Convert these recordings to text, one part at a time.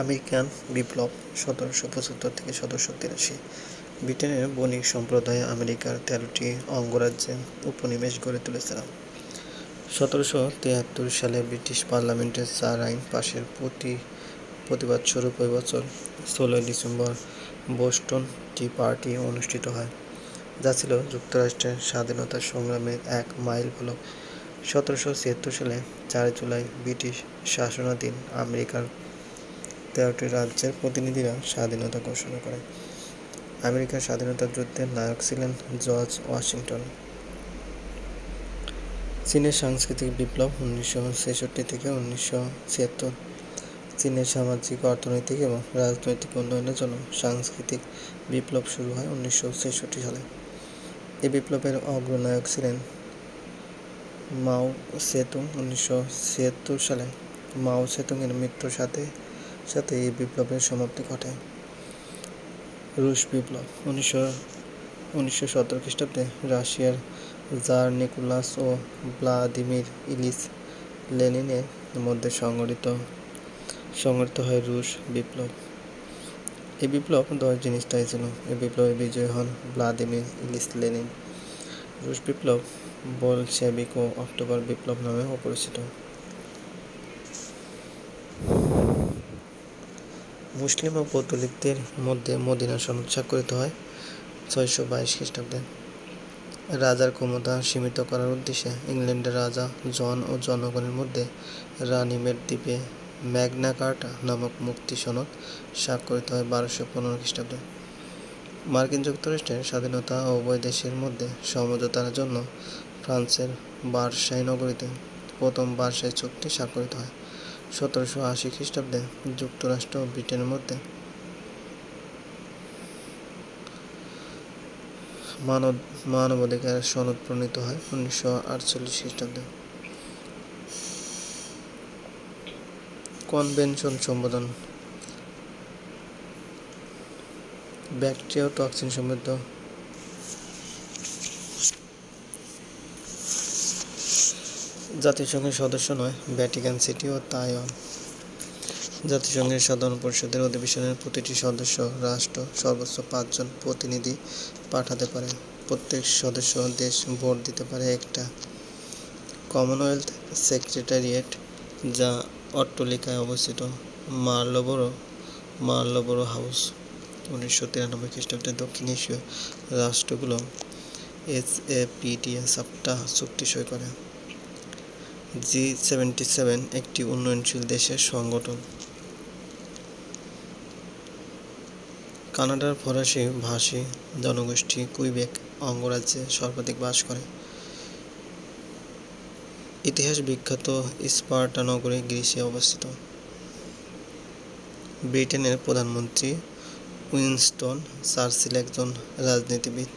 American বিপ্লব 1775 থেকে 1783। ব্রিটেনের বণিক সম্প্রদায় আমেরিকার 13টি অঙ্গরাজ্যে উপনিবেশ গড়ে তুলেছিল। 1773 সালে ব্রিটিশ পার্লামেন্টের 4 আইন পাশের প্রতিবাদস্বরূপ ওই বছর 16 ডিসেম্বর বোস্টন টি পার্টি অনুষ্ঠিত হয়, যা ছিল যুক্তরাষ্ট্রের স্বাধীনতা সংগ্রামের এক মাইল ফলক। 1776 সালে 4 জুলাই ব্রিটিশ শাসনাধীন আমেরিকার 13টি রাজ্যের প্রতিনিধিরা স্বাধীনতা ঘোষণা করে। আমেরিকার স্বাধীনতা যুদ্ধের নায়ক ছিলেন জর্জ ওয়াশিংটন। চীনের সাংস্কৃতিক বিপ্লব 1966 থেকে 1976। চীনের সামাজিক, অর্থনৈতিক এবং রাজনৈতিক উন্নয়নের জন্য সাংস্কৃতিক বিপ্লব শুরু হয় 1966 সালে। এই বিপ্লবের অগ্রনায়ক ছিলেন মাও সেতুং। 1976 সালে মাও সেতুংয়ের মৃত্যুর সাথে সাথে এই বিপ্লবের সমাপ্তি ঘটে। রুশ বিপ্লব 1917 খ্রিস্টাব্দে রাশিয়ার জার নিকোলাস ও ভ্লাদিমির ইলিচ লেনিনের মধ্যে সংঘটিত হয় রুশ বিপ্লব। এই বিপ্লব 10 দিন স্থায়ী ছিল। এই বিপ্লবে বিজয়ী হন ভ্লাদিমির ইলিচ লেনিন। রুশ বিপ্লব বলশেভিক ও অক্টোবর বিপ্লব নামেও পরিচিত। মুসলিম ও পৌত্তলিকদের মধ্যে মদিনা সনদ স্বাক্ষরিত হয় 622 খ্রিস্টাব্দে। রাজার ক্ষমতা সীমিত করার উদ্দেশ্যে ইংল্যান্ডের রাজা জন ও জনগণের মধ্যে রানিমেড দ্বীপে ম্যাগনা কার্টা নামক মুক্তি সনদ স্বাক্ষরিত হয় 1215 খ্রিস্টাব্দে। মার্কিন যুক্তরাষ্ট্রের স্বাধীনতা ও উভয় দেশের মধ্যে সমঝোতার জন্য ফ্রান্সের ভার্সাই নগরীতে প্রথম ভার্সাই চুক্তি স্বাক্ষরিত হয়। 1780 খ্রিস্টাব্দে যুক্তরাষ্ট্র ও ব্রিটেনের মধ্যে মানবাধিকার সনদ প্রণীত হয় 1948 খ্রিস্টাব্দে। কনভেনশন সম্বোধন: ব্যাকটেরিয়া ও টক্সিন সমৃদ্ধ জাতিসংঘের সদস্য নয় ভ্যাটিকান সিটি ও তাইওয়ান। জাতিসংঘের সাধারণ পরিষদের অধিবেশনের প্রতিটি সদস্য রাষ্ট্র সর্বোচ্চ 5 জন প্রতিনিধি পাঠাতে পারে। প্রত্যেক সদস্য দেশ ভোট দিতে পারে একটা। কমনওয়েলথ সেক্রেটারিয়েট, যা অট্টালিকায় অবস্থিত। মার্লবোরো হাউস। 1993 খ্রিস্টাব্দে দক্ষিণ এশীয় রাষ্ট্রগুলো SAPTA চুক্তি সই করে। G77 একটি উন্নয়নশীল দেশের সংগঠন। কানাডার ফরাসি ভাষী জনগোষ্ঠী কুইবেক অঙ্গরাজ্যে সর্বাধিক বাস করে। ইতিহাস বিখ্যাত স্পার্টা নগরী গ্রিসে অবস্থিত। ব্রিটেনের প্রধানমন্ত্রী উইনস্টন চার্চিল একজন রাজনীতিবিদ,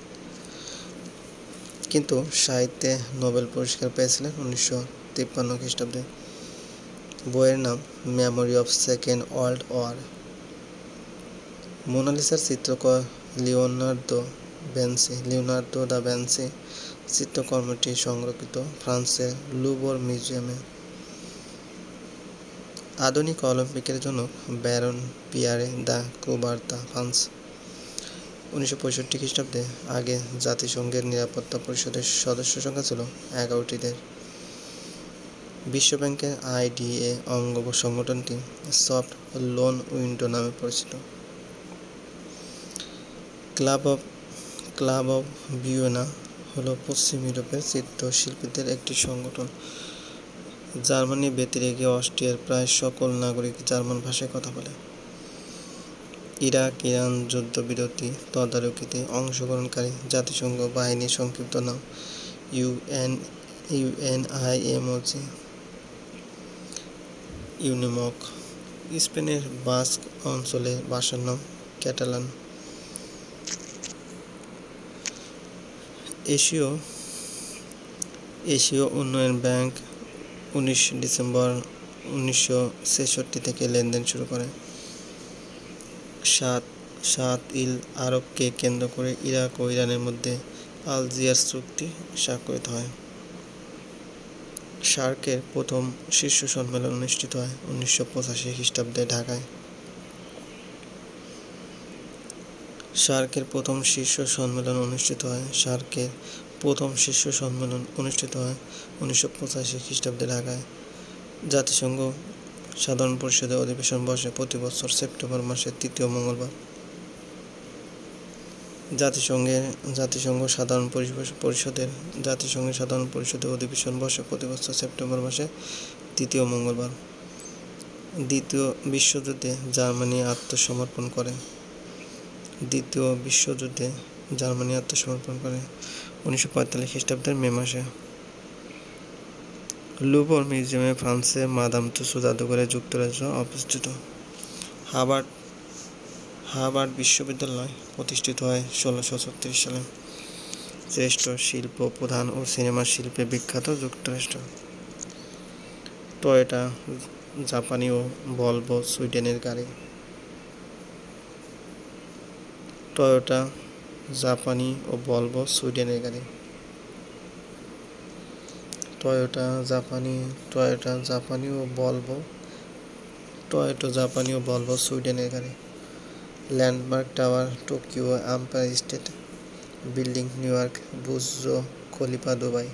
কিন্তু সাহিত্যে নোবেল পুরস্কার পেয়েছিলেন 1953 খ্রিস্টাব্দে। বইয়ের নাম memory of second world war. মোনালিসার চিত্রকর লিওনার্দো দা ভিঞ্চি চিত্রকর্মটি সংরক্ষিত ফ্রান্সের লুভর মিউজিয়ামে। আধুনিক অলিম্পিকের জনক ব্যারন পিয়ারে দা কুবার্তা ফ্রান্স। 1965 খ্রিস্টাব্দে আগে জাতিসংঘের নিরাপত্তা পরিষদের সদস্য সংখ্যা ছিল 11টি দেশ। বিশ্বব্যাংকের IDA অঙ্গ সংগঠনটি সফট লোন উইন্ডো নামে পরিচিত। ক্লাব অব ভিয়েনা হল পশ্চিম ইউরোপের চিত্রশিল্পীদের একটি সংগঠন। জার্মানি ব্যতিরেকে অস্ট্রিয়ার প্রায় সকল নাগরিক জার্মান ভাষায় কথা বলে। ইরাক-ইরান যুদ্ধবিরতি তদারকিতে অংশগ্রহণকারী জাতিসংঘ বাহিনীর সংক্ষিপ্ত নাম UNIMOC। স্পেনের বাস্ক অঞ্চলের ভাষার নাম ক্যাটালান। এশীয় উন্নয়ন ব্যাংক 19 ডিসেম্বর 1966 থেকে লেনদেন শুরু করে। সাত ইল আরবকে কেন্দ্র করে ইরাক ও ইরানের মধ্যে আলজিয়ার্স চুক্তি স্বাক্ষরিত হয়। সার্কের প্রথম শীর্ষ সম্মেলন অনুষ্ঠিত হয় 1985 খ্রিস্টাব্দে ঢাকায়। সার্কের প্রথম শীর্ষ সম্মেলন অনুষ্ঠিত হয়। সার্কের প্রথম শীর্ষ সম্মেলন অনুষ্ঠিত হয় 1985 খ্রিস্টাব্দে ঢাকায়। জাতিসংঘ সাধারণ পরিষদের অধিবেশন বসে প্রতি বছর সেপ্টেম্বর মাসের তৃতীয় মঙ্গলবার। জাতিসংঘের সাধারণ পরিষদের অধিবেশন বসে প্রতি বছর সেপ্টেম্বর মাসে তৃতীয় মঙ্গলবার। দ্বিতীয় বিশ্বযুদ্ধে জার্মানি আত্মসমর্পণ করে। 1945 খ্রিস্টাব্দের মে মাসে। লুভর মিউজিয়ামে ফ্রান্সে মাদাম তুসো জাদুঘরে যুক্তরাজ্য অবস্থিত। হার্ভার্ড বিশ্ববিদ্যালয় প্রতিষ্ঠিত হয় 1636 সালে। শ্রেষ্ঠ শিল্প প্রধান ও সিনেমা শিল্পে বিখ্যাত যুক্তরাষ্ট্র। টয়োটা জাপানি ও ভলভো সুইডেনের গাড়ি। টয়োটা জাপানি ও ভলভো সুইডেনের গাড়ি। টয়োটা জাপানি ও ভলভো সুইডেনের গাড়ি। Landmark tower Tokyo, empire state building new York, Burj Khalifa Dubai.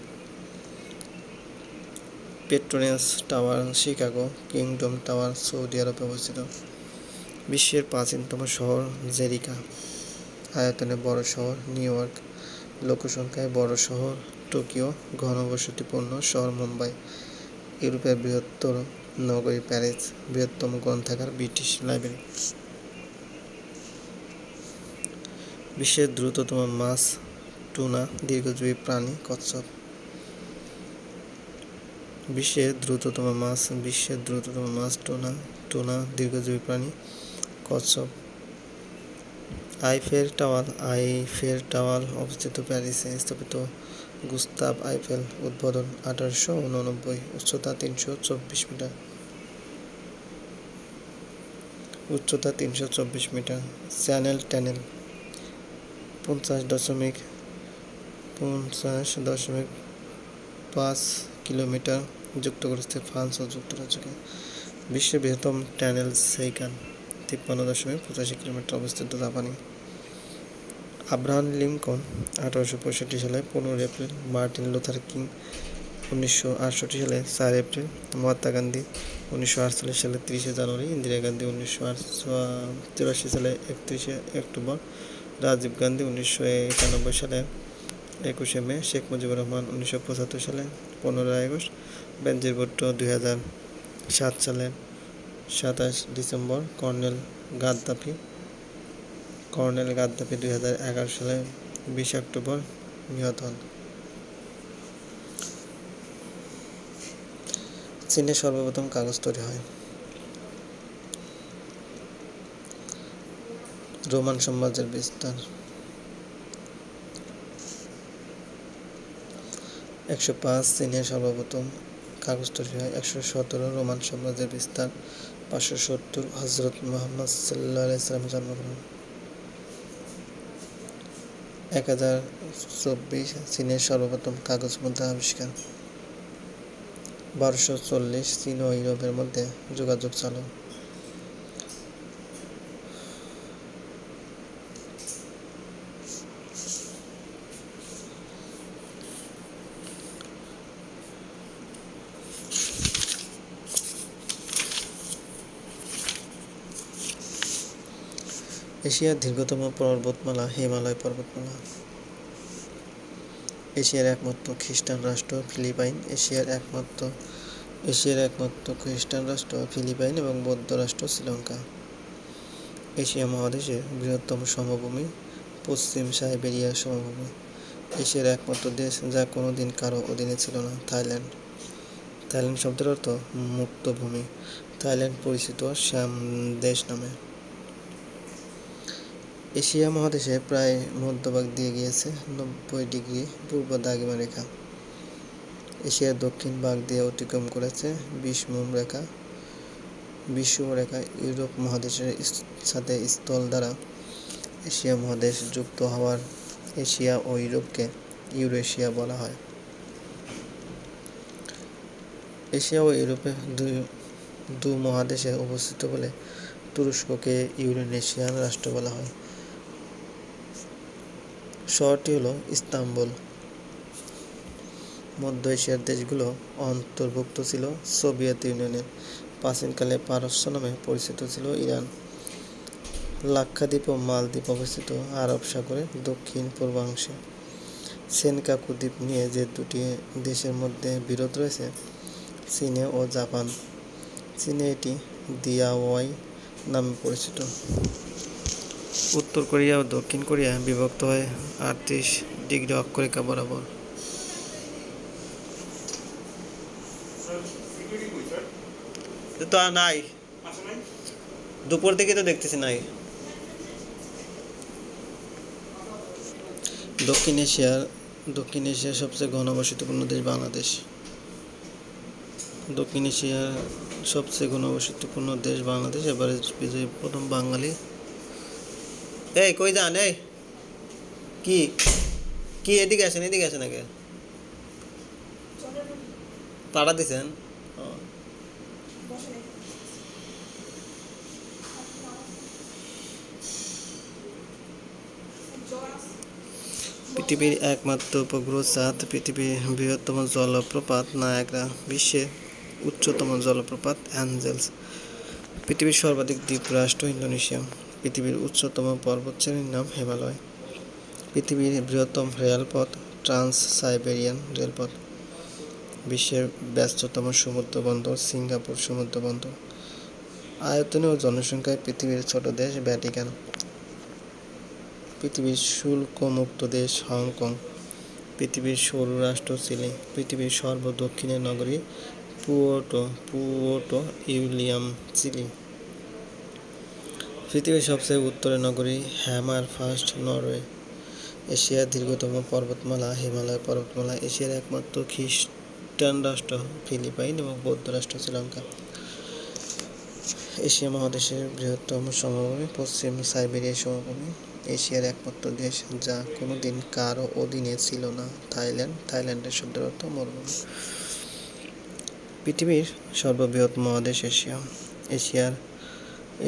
Petronas tower Chicago, kingdom tower Saudi আরবে অবস্থিত। বিশ্বের প্রাচীনতম শহর জেরিকা। আয়তনে বড় শহর নিউ ইয়র্ক, লোকসংখ্যায় বড় শহর টোকিও, ঘনবসতিপূর্ণ শহর মুম্বাই। ইউরোপের বৃহত্তর নগরী প্যারিস। বৃহত্তম গ্রন্থাগার ব্রিটিশ লাইব্রেরি। বিশ্বের দ্রুততম মাছ টুনা, দীর্ঘজীবী প্রাণী কচ্ছপ। বিশ্বের দ্রুততম মাছ টুনা, দীর্ঘজীবী প্রাণী কচ্ছপ। আইফেল টাওয়ার অবস্থিত প্যারিসে। স্থপতি গুস্তাভ আইফেল। উদ্বোধন 1889। উচ্চতা 324 মিটার। চ্যানেল টানেল 50.5 কিলোমিটার যুক্ত করেছে ফ্রান্স ও যুক্তরাজ্যকে। বিশ্বের বৃহত্তম টানেল সেইকান 53.85 কিলোমিটার অবস্থিত জাপানি। আব্রাহাম লিঙ্কন 1865 সালে 15 এপ্রিল। মার্টিন লুথার কিং 1968 সালে 4 এপ্রিল। মহাত্মা গান্ধী 1948 সালে 30 জানুয়ারি। ইন্দিরা গান্ধী 1984 সালে 31 অক্টোবর। রাজীব গান্ধী 1991 সালে 21 মে। শেখ মুজিবুর রহমান 1975 সালে 15 আগস্ট। বেনজির ভুট্টো 2007 সালে 27 ডিসেম্বর। কর্নেল গাদ্দাফি 2011 সালে 20 অক্টোবর নিহত হন। চীনে সর্বপ্রথম কাগজ তৈরি হয়। রোমান সাম্রাজ্যের বিস্তার। 105 চীনে সর্বপ্রথম কাগজ তৈরি হয়। 117 রোমান সাম্রাজ্যের বিস্তার। 570 হযরত মুহাম্মদ সাল্লাল্লাহু আলাইহি ওয়াসাল্লামের জন্মগ্রহণ। 1024 চীনের সর্বপ্রথম কাগজ মুদ্রা আবিষ্কার। 1240 চীন ও ইউরোপের মধ্যে যোগাযোগ চালু। এশিয়ার দীর্ঘতম পর্বতমালা হিমালয় পর্বতমালা। এশিয়ার একমাত্র খ্রিস্টান রাষ্ট্র ফিলিপাইন। এশিয়ার একমাত্র খ্রিস্টান রাষ্ট্র ফিলিপাইন এবং বৌদ্ধ রাষ্ট্র শ্রীলঙ্কা। এশিয়া মহাদেশের বৃহত্তম সমভূমি পশ্চিম সাইবেরিয়া সমভূমি। এশিয়ার একমাত্র দেশ যা কোনোদিন কারো অধীনে ছিল না থাইল্যান্ড। থাইল্যান্ড শব্দের অর্থ মুক্ত ভূমি। থাইল্যান্ড পরিচিত শ্যাম দেশ নামে। এশিয়া মহাদেশে প্রায় মধ্যভাগ দিয়ে গিয়েছে 90 ডিগ্রি পূর্ব দ্রাঘিমা রেখা। এশিয়ার দক্ষিণ ভাগ দিয়ে অতিক্রম করেছে বিষুব রেখা। ইউরোপ মহাদেশের সাথে স্থল দ্বারা এশিয়া মহাদেশ যুক্ত হওয়ার এশিয়া ও ইউরোপকে ইউরেশিয়া বলা হয়। এশিয়া ও ইউরোপে দু মহাদেশে অবস্থিত বলে তুরস্ককে ইউরেশিয়ান রাষ্ট্র বলা হয়। শহরটি হলো ইস্তাম্বুল। মধ্য এশিয়ার দেশগুলো অন্তর্ভুক্ত ছিল সোভিয়েত ইউনিয়নের। প্রাচীনকালে পারস্য নামে পরিচিত ছিল ইরান। লাক্ষাদ্বীপ ও মালদ্বীপ অবস্থিত আরব সাগরের দক্ষিণ পূর্বাংশে। সেনকাকু দ্বীপ নিয়ে যে দুটি দেশের মধ্যে বিরোধ রয়েছে, চীনে ও জাপান। চীনে এটি দিয়াওয়াই নামে পরিচিত। উত্তর কোরিয়া ও দক্ষিণ কোরিয়া বিভক্ত হয় 38° অক্ষরেখা বরাবর। তো নাই, দুপুর থেকে তো দেখতেছি নাই। দক্ষিণ এশিয়ার সবচেয়ে ঘনবসতিপূর্ণ দেশ বাংলাদেশ। দক্ষিণ এশিয়ার সবচেয়ে ঘনবসতিপূর্ণ দেশ বাংলাদেশ। এবারে বিজয়ী প্রথম বাঙালি। এই কই যান? এই কি কি এদিকে আসেন আগে। পাড়া দিছেন? পৃথিবীর একমাত্র উপগ্রহ চাঁদ। পৃথিবীর বৃহত্তম জলপ্রপাত নায়াগ্রা। বিশ্বের উচ্চতম জলপ্রপাত অ্যাঞ্জেলস। পৃথিবীর সর্বাধিক দ্বীপরাষ্ট্র ইন্দোনেশিয়া। পৃথিবীর উচ্চতম পর্বতশ্রেণীর নাম হিমালয়। পৃথিবীর বৃহত্তম রেলপথ ট্রান্স সাইবেরিয়ান রেলপথ। বিশ্বের ব্যস্ততম সমুদ্র বন্দর সিঙ্গাপুর সমুদ্র বন্দর। আয়তনে ও জনসংখ্যায় পৃথিবীর ছোট দেশ ভ্যাটিকান। পৃথিবীর শুল্কমুক্ত দেশ হংকং। পৃথিবীর সরু রাষ্ট্র চিলি। পৃথিবীর সর্বদক্ষিণের নগরী পুয়োর্টো ইউলিয়াম চিলি। পৃথিবীর সবচেয়ে উত্তরের নগরী হ্যামারফাস্ট নরওয়ে। এশিয়ার দীর্ঘতম পর্বতমালা হিমালয় পর্বতমালা। এশিয়ার একমাত্র খ্রিস্টান রাষ্ট্র ফিলিপাইন এবং বৌদ্ধ রাষ্ট্র শ্রীলঙ্কা। এশিয়া মহাদেশের বৃহত্তম সমভূমি পশ্চিম সাইবেরিয়া সমভূমি। এশিয়ার একমাত্র দেশ যা কোনোদিন কারও অধীনে ছিল না থাইল্যান্ড। থাইল্যান্ডের শব্দের অর্থ মরুভূমি। পৃথিবীর সর্ববৃহৎ মহাদেশ এশিয়া।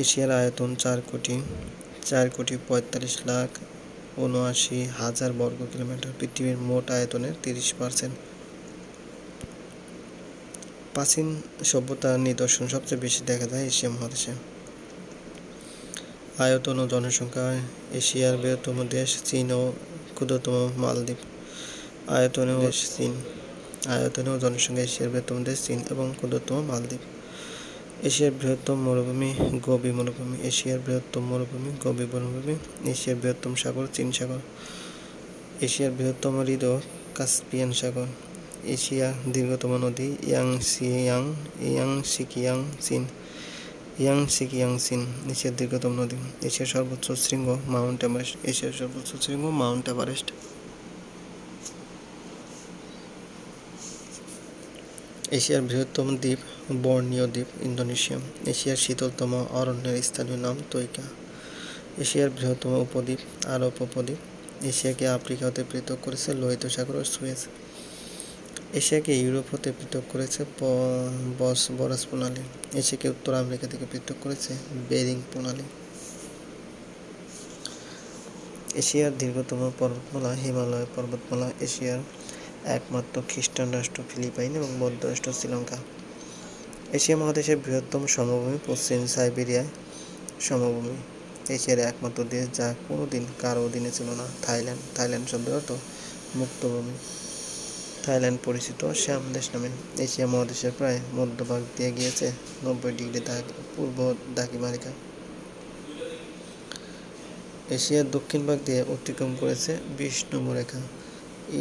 এশিয়ার আয়তন 4,45,79,000 বর্গ কিলোমিটার। পৃথিবীর মোট আয়তনের 30%। প্রাচীন সভ্যতার নিদর্শন সবচেয়ে বেশি দেখা যায় এশিয়া মহাদেশে। আয়তন ও জনসংখ্যায় এশিয়ার বৃহত্তম দেশ চীন ও ক্ষুদ্রতম মালদ্বীপ। আয়তনে ও জনসংখ্যায় এশিয়ার বৃহত্তম দেশ চীন এবং ক্ষুদ্রতম মালদ্বীপ। এশিয়ার বৃহত্তম মরুভূমি গোবি মরুভূমি। এশিয়ার বৃহত্তম মরুভূমি গোবি মরুভূমি। এশিয়ার বৃহত্তম সাগর চীন সাগর। এশিয়ার বৃহত্তম হ্রদ কাস্পিয়ান সাগর। এশিয়ার দীর্ঘতম নদী ইয়াংসিকিয়াং চীন। এশিয়ার দীর্ঘতম নদী। এশিয়ার সর্বোচ্চ শৃঙ্গ মাউন্ট এভারেস্ট। এশিয়ার বৃহত্তম দ্বীপ বর্নিও দ্বীপ ইন্দোনেশিয়া। এশিয়ার শীতলতম অরণ্যের স্থানীয় নাম তৈকা। এশিয়ার বৃহত্তম উপদ্বীপ আরব উপদ্বীপ। এশিয়াকে আফ্রিকা হতে পৃথক করেছে লোহিত সাগর ও সুয়েজ। এশিয়াকে ইউরোপ হতে পৃথক করেছে বসবরাস প্রণালী। এশিয়াকে উত্তর আমেরিকা থেকে পৃথক করেছে বেরিং প্রণালী। এশিয়ার দীর্ঘতম পর্বতমালা হিমালয় পর্বতমালা। এশিয়ার একমাত্র খ্রিস্টান রাষ্ট্র ফিলিপাইন এবং বৌদ্ধ রাষ্ট্র শ্রীলঙ্কা। এশিয়া মহাদেশের বৃহত্তম সমভূমি পশ্চিম সাইবেরিয়া সমভূমি। এশিয়ার একমাত্র দেশ যা কোনোদিন কারও অধীনে ছিল না থাইল্যান্ড। থাইল্যান্ড শব্দের অর্থ মুক্তভূমি। থাইল্যান্ড পরিচিত শ্যাম দেশ নামে। এশিয়া মহাদেশের প্রায় মধ্যভাগ দিয়ে গিয়েছে 90° পূর্ব দ্রাঘিমারেখা। এশিয়ার দক্ষিণ ভাগ দিয়ে অতিক্রম করেছে 20 নম্বর রেখা।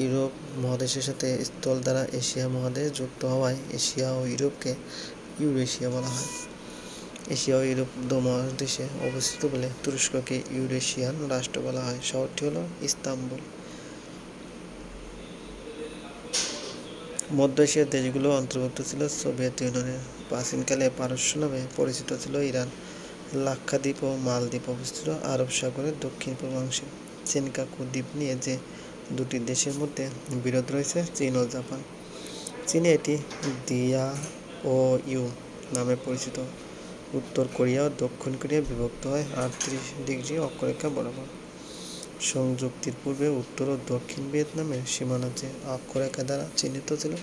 ইউরোপ মহাদেশের সাথে স্থল দ্বারা এশিয়া মহাদেশ যুক্ত হওয়ায় এশিয়া ও ইউরোপকে ইউরেশিয়া বলা হয়। এশিয়া ও ইউরোপ মহাদেশে অবস্থিত বলে তুরস্ককে ইউরেশিয়ান রাষ্ট্র বলা হয়। শহরটি হল ইস্তাম্বুল। মধ্য এশিয়ার দেশগুলো অন্তর্ভুক্ত ছিল সোভিয়েত ইউনিয়নের। প্রাচীনকালে পারস্য নামে পরিচিত ছিল ইরান। লাক্ষাদ্বীপ ও মালদ্বীপ অবস্থিত আরব সাগরের দক্ষিণ পূর্বাংশে। সেনকাকু দ্বীপ নিয়ে যে দুটি দেশের মধ্যে বিরোধ রয়েছে চীন ও জাপান। চীনে এটি দিয়াওইউ নামে পরিচিত। উত্তর কোরিয়া ও দক্ষিণ কোরিয়া বিভক্ত হয় 38° অক্ষরেখা বরাবর। সংযুক্তির পূর্বে উত্তর ও দক্ষিণ ভিয়েতনামের সীমানা যে অক্ষরেখা দ্বারা চিহ্নিত ছিল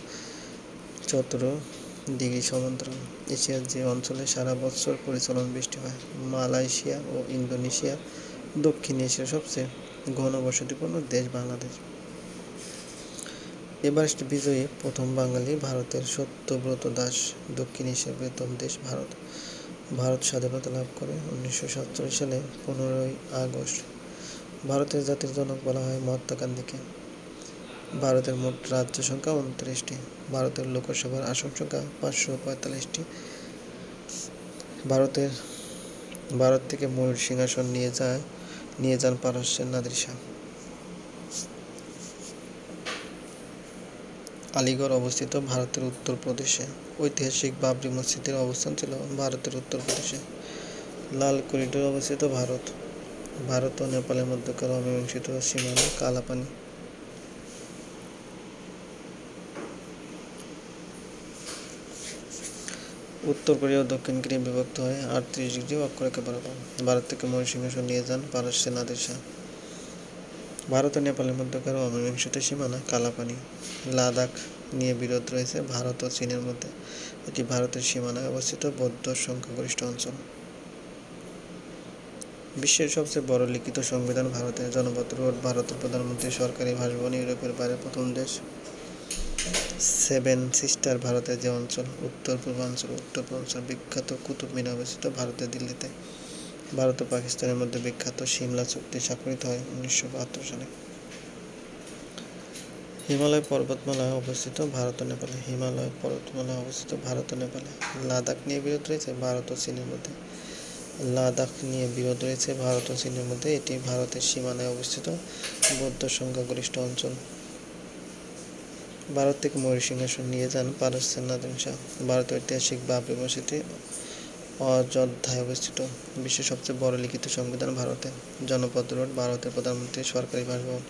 17° সমান্তরাল। এশিয়ার যে অঞ্চলে সারা বৎসর পরিচলন বৃষ্টি হয়, মালয়েশিয়া ও ইন্দোনেশিয়া। দক্ষিণ এশিয়ার সবচেয়ে ঘনবসতিপূর্ণ দেশ বাংলাদেশ। এভারেস্ট বিজয়ী প্রথম বাঙালি ভারতের সত্যব্রত দাস। দক্ষিণ এশিয়ার বৃহত্তম দেশ ভারত। ভারত স্বাধীনতা লাভ করে 1947 সালে 15ই আগস্ট। ভারতের জাতির জনক বলা হয় মহাত্মা গান্ধীকে। ভারতের মোট রাজ্য সংখ্যা 29টি। ভারতের লোকসভার আসন সংখ্যা 545টি। ভারত থেকে ময়ূর সিংহাসন নিয়ে যান পারস্যের নাদির শাহ। আলিগড় অবস্থিত ভারতের উত্তর প্রদেশে। ঐতিহাসিক বাবরি মসজিদের অবস্থান ছিল ভারতের উত্তর প্রদেশে। লাল করিডোর অবস্থিত ভারত ও নেপালের মধ্যকার অমীমাংসিত সীমানা কালাপানি। উত্তর কোরিয়া ও দক্ষিণ কোরিয়া বিভক্ত হয়ে 38° অক্ষরেখা বরাবর। ভারত থেকে ময়ূর সিংহাসন নিয়ে যান পারস্যের নাদির শাহ। ভারত ও নেপালের মধ্যকার অমীমাংসিত সীমানা কালাপানি। লাদাখ নিয়ে বিরোধ রয়েছে ভারত ও চীনের মধ্যে। এটি ভারতের সীমানায় অবস্থিত বৌদ্ধ সংখ্যাগরিষ্ঠ অঞ্চল। বিশ্বের সবচেয়ে বড় লিখিত সংবিধান ভারতের। জনপদ রোড ভারতের প্রধানমন্ত্রীর সরকারি বাসভবন। ইউরোপের বাইরে প্রথম দেশ। সেভেন সিস্টার ভারতের যে অঞ্চল উত্তর পূর্বাঞ্চল বিখ্যাত কুতুব মিনার অবস্থিত ভারতের দিল্লিতে। ভারত ও পাকিস্তানের মধ্যে বিখ্যাত সিমলা চুক্তি স্বাক্ষরিত হয় 1972 সালে। হিমালয় পর্বতমালা অবস্থিত ভারত ও নেপালে। লাদাখ নিয়ে বিরোধ রয়েছে ভারত ও চীনের মধ্যে। এটি ভারতের সীমানায় অবস্থিত বৌদ্ধ সংখ্যাগরিষ্ঠ অঞ্চল। ভারত থেকে ময়ূর সিংহাসন নিয়ে যান পারস্যের নাদির শাহ। ভারতের ঐতিহাসিক বাবরি মসজিদ অযোধ্যায় অবস্থিত। বিশ্বের সবচেয়ে বড় লিখিত সংবিধান ভারতের। জনপদ রোড ভারতের প্রধানমন্ত্রীর সরকারি বাসভবন।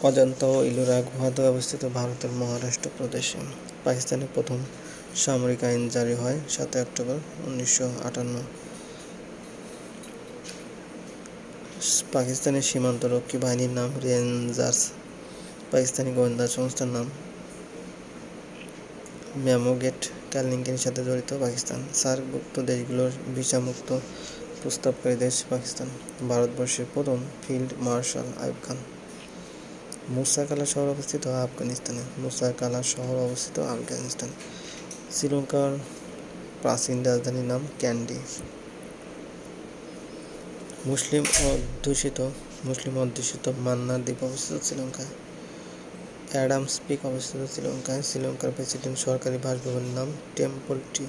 অজন্তা ও ইলোরা গুহাদ্বয় অবস্থিত ভারতের মহারাষ্ট্র প্রদেশে। পাকিস্তানের প্রথম সামরিক আইন জারি হয় 7 অক্টোবর 1958। পাকিস্তানের সীমান্তরক্ষী বাহিনীর নাম রেঞ্জার্স। পাকিস্তানি গোয়েন্দা সংস্থার নাম মেমোগেট। কার্গিলের সাথে জড়িত পাকিস্তান। সার্কভুক্ত দেশগুলোর ভিসামুক্ত প্রস্তাবকারী দেশ পাকিস্তান। ভারতবর্ষের প্রথম ফিল্ড মার্শাল আইয়ুব খান। মুসা কালা শহর অবস্থিত আফগানিস্তানে। শ্রীলঙ্কার প্রাচীন রাজধানীর নাম ক্যান্ডি। মুসলিম অধ্যুষিত মান্নার দ্বীপ অবস্থিত শ্রীলঙ্কায়। অ্যাডামস পিক অবস্থিত শ্রীলঙ্কায়। শ্রীলঙ্কার প্রেসিডেন্ট সরকারি বাসভবনের নাম টেম্পল ট্রি।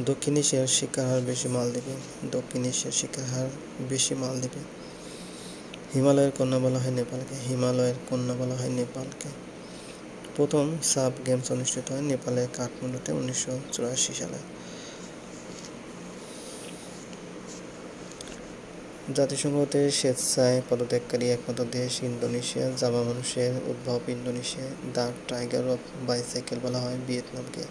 দক্ষিণ এশিয়ার শিক্ষার হার বেশি মালদ্বীপে। হিমালয়ের কন্যা বলা হয় নেপালকে। প্রথম সাফ গেমস অনুষ্ঠিত হয় নেপালের কাঠমান্ডুতে 1984 সালে। জাতিসংঘ হতে স্বেচ্ছায় পদত্যাগকারী একমাত্র দেশ ইন্দোনেশিয়া। জাভা মানুষের উদ্ভব ইন্দোনেশিয়ায়। দ্য টাইগার অফ বাইসাইকেল বলা হয় ভিয়েতনামকে।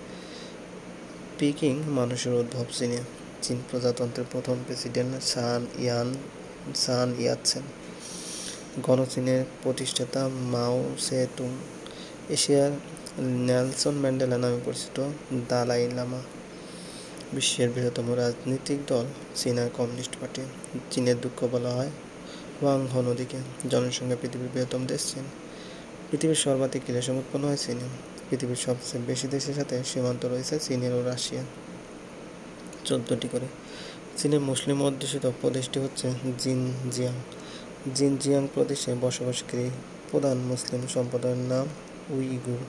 পিকিং মানুষের উদ্ভব চীনে। চীন প্রজাতন্ত্রের প্রথম প্রেসিডেন্ট সান ইয়াতসেন। গণচীনের প্রতিষ্ঠাতা মাও সে-তুং। এশিয়ার নেলসন ম্যান্ডেলা নামে পরিচিত দালাই লামা। বিশ্বের বৃহত্তম রাজনৈতিক দল চীনা কমিউনিস্ট পার্টি। চীনের দুঃখ বলা হয় হুয়াংহো নদীকে। জনসংখ্যা পৃথিবীর বৃহত্তম দেশ চীন। পৃথিবীর সর্বাধিক রেশম উৎপন্ন হয় চীনে। পৃথিবীর সবচেয়ে বেশি দেশের সাথে সীমান্ত রয়েছে চীনের ও রাশিয়া, 14টি করে। চীনের মুসলিম অধ্যুষিত প্রদেশটি হচ্ছে জিনজিয়াং প্রদেশে বসবাসকারী প্রধান মুসলিম সম্প্রদায়ের নাম উইগুর।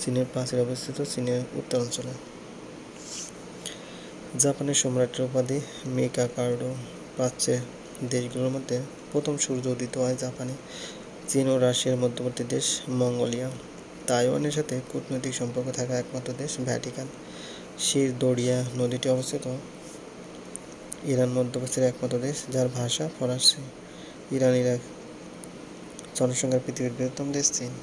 চীনের প্রাচীর অবস্থিত চীনের উত্তরাঞ্চলে। জাপানের সম্রাটের উপাধি মেকাকাডো। প্রাচ্যের দেশগুলোর মধ্যে প্রথম সূর্য উদিত হয় জাপানে। চীন ও রাশিয়ার মধ্যবর্তী দেশ মঙ্গোলিয়া। তাইওয়ানের সাথে কূটনৈতিক সম্পর্ক থাকা একমাত্র দেশ ভ্যাটিকান। শির দরিয়া নদীটি অবস্থিত ইরান মধ্যপ্রাচ্যের একমাত্র দেশ যার ভাষা ফরাসি। Iran Iraq. জনসংখ্যার পৃথিবীর বৃহত্তম দেশ চীন।